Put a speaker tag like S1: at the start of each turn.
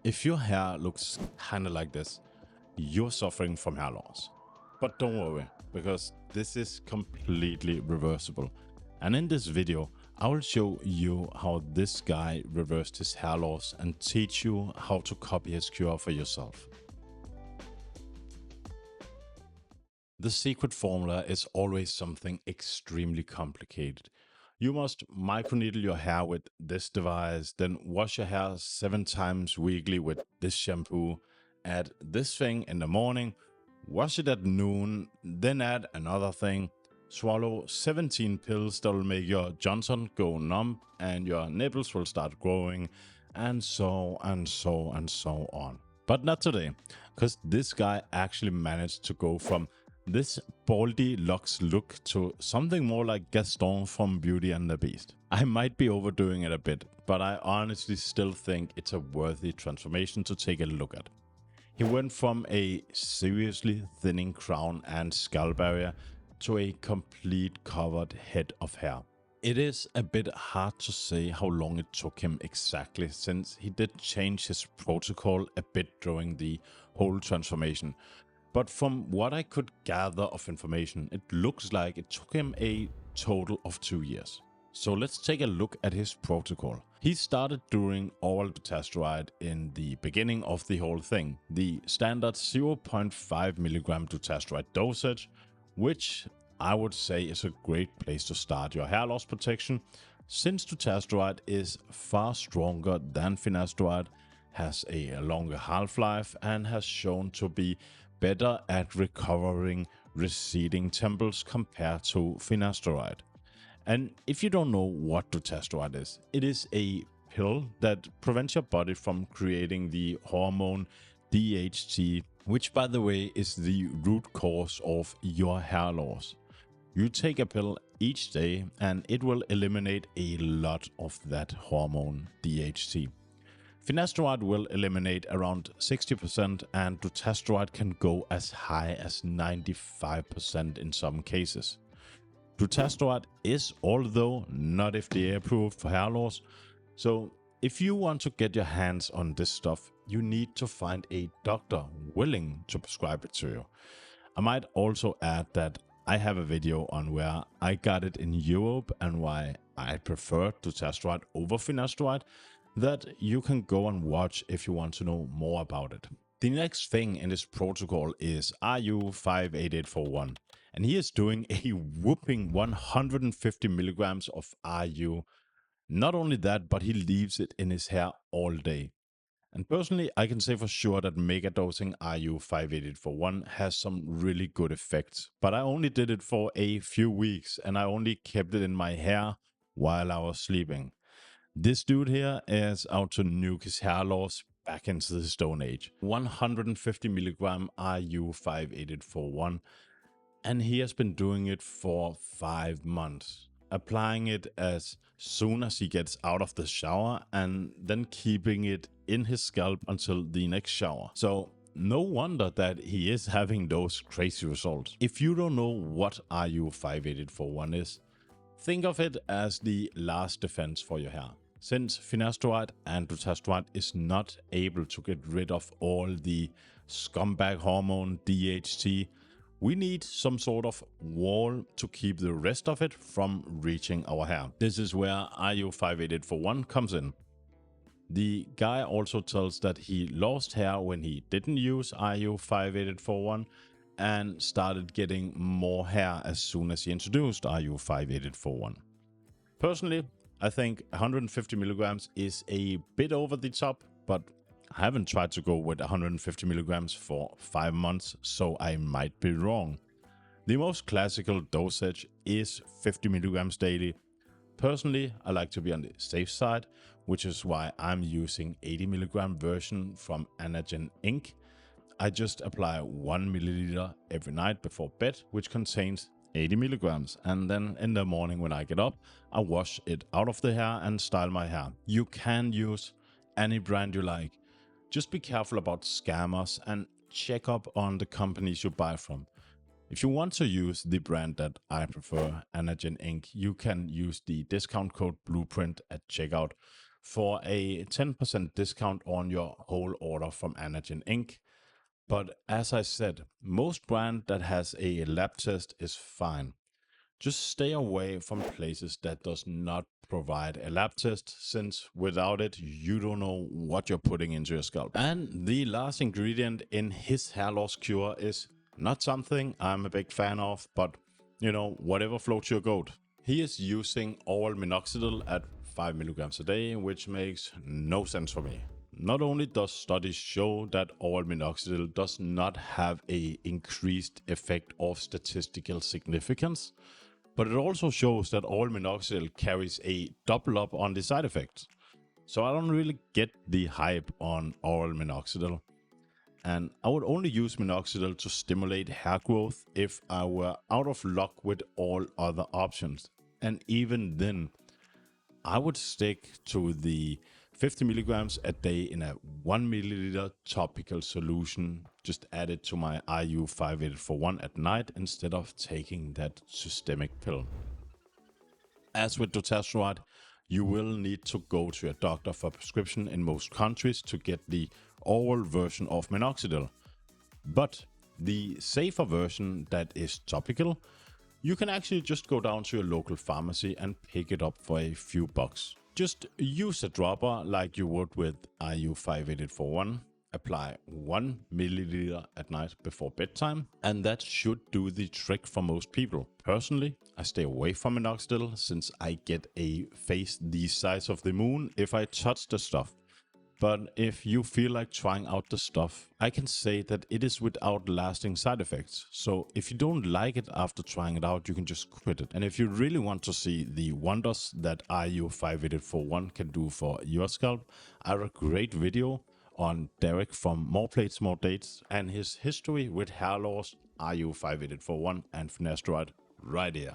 S1: If your hair looks kind of like this, you're suffering from hair loss. But don't worry, because this is completely reversible. And in this video, I will show you how this guy reversed his hair loss and teach you how to copy his cure for yourself. The secret formula is always something extremely complicated. You must microneedle your hair with this device, then wash your hair 7 times weekly with this shampoo, add this thing in the morning, wash it at noon, then add another thing, swallow 17 pills that will make your Johnson go numb and your nipples will start growing, and so on. But not today, because this guy actually managed to go from this baldy locks look to something more like Gaston from Beauty and the Beast. I might be overdoing it a bit, but I honestly still think it's a worthy transformation to take a look at. He went from a seriously thinning crown and scalp area to a complete covered head of hair. It is a bit hard to say how long it took him exactly, since he did change his protocol a bit during the whole transformation. But from what I could gather of information, it looks like it took him a total of 2 years. So let's take a look at his protocol. He started doing oral dutasteride in the beginning of the whole thing, the standard 0.5 milligram dutasteride dosage, which I would say is a great place to start your hair loss protection, since dutasteride is far stronger than finasteride, has a longer half-life, and has shown to be better at recovering receding temples compared to finasteride. And if you don't know what dutasteride is, it is a pill that prevents your body from creating the hormone DHT, which by the way is the root cause of your hair loss. You take a pill each day and it will eliminate a lot of that hormone DHT. Finasteride will eliminate around 60% and dutasteride can go as high as 95% in some cases. Dutasteride is although not FDA approved for hair loss, so if you want to get your hands on this stuff, you need to find a doctor willing to prescribe it to you. I might also add that I have a video on where I got it in Europe and why I prefer dutasteride over finasteride, that you can go and watch if you want to know more about it. The next thing in this protocol is RU58841, and he is doing a whooping 150 milligrams of RU. Not only that, but he leaves it in his hair all day. And personally, I can say for sure that megadosing RU58841 has some really good effects, but I only did it for a few weeks and I only kept it in my hair while I was sleeping. This dude here is out to nuke his hair loss back into the Stone Age. 150 milligram RU58841, and he has been doing it for 5 months, applying it as soon as he gets out of the shower and then keeping it in his scalp until the next shower. So no wonder that he is having those crazy results. If you don't know what RU58841 is, think of it as the last defense for your hair. Since finasteride and dutasteride is not able to get rid of all the scumbag hormone DHT, we need some sort of wall to keep the rest of it from reaching our hair. This is where RU58841 comes in. The guy also tells that he lost hair when he didn't use RU58841 and started getting more hair as soon as he introduced RU58841. Personally, I think 150 milligrams is a bit over the top, but I haven't tried to go with 150 milligrams for 5 months, so I might be wrong. The most classical dosage is 50 milligrams daily. Personally, I like to be on the safe side, which is why I'm using 80 milligram version from Anagen Inc. I just apply 1 milliliter every night before bed, which contains 80 milligrams, and then in the morning when I get up, I wash it out of the hair and style my hair. You can use any brand you like. Just be careful about scammers and check up on the companies you buy from. If you want to use the brand that I prefer, Anagen Inc., you can use the discount code Blueprint at checkout. for a 10% discount on your whole order from Anagen Inc. But as I said, most brand that has a lab test is fine. Just stay away from places that does not provide a lab test, since without it, you don't know what you're putting into your scalp. And the last ingredient in his hair loss cure is not something I'm a big fan of, but whatever floats your goat. He is using oral minoxidil at 5 milligrams a day, which makes no sense for me. Not only does studies show that oral minoxidil does not have a increased effect of statistical significance, but it also shows that oral minoxidil carries a double up on the side effects. So I don't really get the hype on oral minoxidil. And I would only use minoxidil to stimulate hair growth if I were out of luck with all other options. And even then, I would stick to the 50 milligrams a day in a 1 milliliter topical solution, just added to my RU58841 at night instead of taking that systemic pill. As with dutasteride, you will need to go to your doctor for prescription in most countries to get the oral version of minoxidil. But the safer version that is topical, you can actually just go down to your local pharmacy and pick it up for a few bucks. Just use a dropper like you would with RU58841. Apply 1 milliliter at night before bedtime, and that should do the trick for most people. Personally, I stay away from minoxidil since I get a face the size of the moon if I touch the stuff. But if you feel like trying out the stuff, I can say that it is without lasting side effects. So if you don't like it after trying it out, you can just quit it. And if you really want to see the wonders that RU58841 can do for your scalp, I have a great video on Derek from More Plates, More Dates and his history with hair loss, RU58841 and finasteride right here.